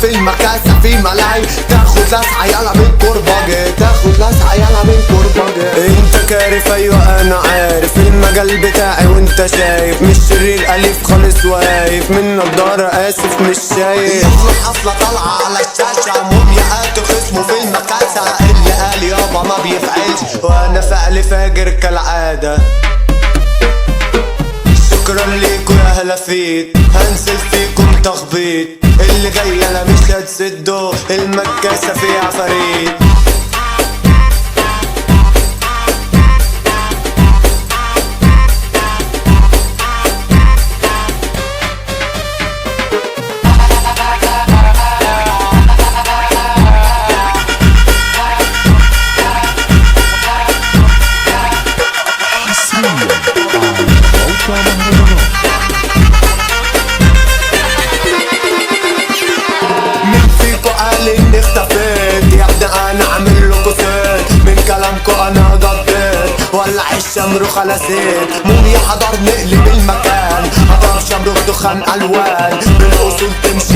في المكاسة في ملاي، تاخد لسعة يلا من كرباجي، تاخد لسعة يلا من كرباجي. انت كارف ايوه انا عارف المجال بتاعي وانت شايف، مش شرير اليف خالص واقف من نضارة اسف مش شايف. يلا حفلة طالعة على الشاشة، مومياءات خصمه في المكاسة، اللي قال يابا ما بيفعلش وانا فعل فاجر كالعادة. شكرا ليكوا يا هلا فيك، هنزل فيكم تخبيط، اللي جاي انا مش هتسدوا، المكاسة فيها عفاريت. مين فيكو قال اني اختفيت؟ يا ابني انا عامل لكو سيت، من كلامكو انا قضيت، ولع الشمر خلصيت، موميا حضر نقلب المكان، هضرب شمروخ دخان الوان، بالاصول تمشي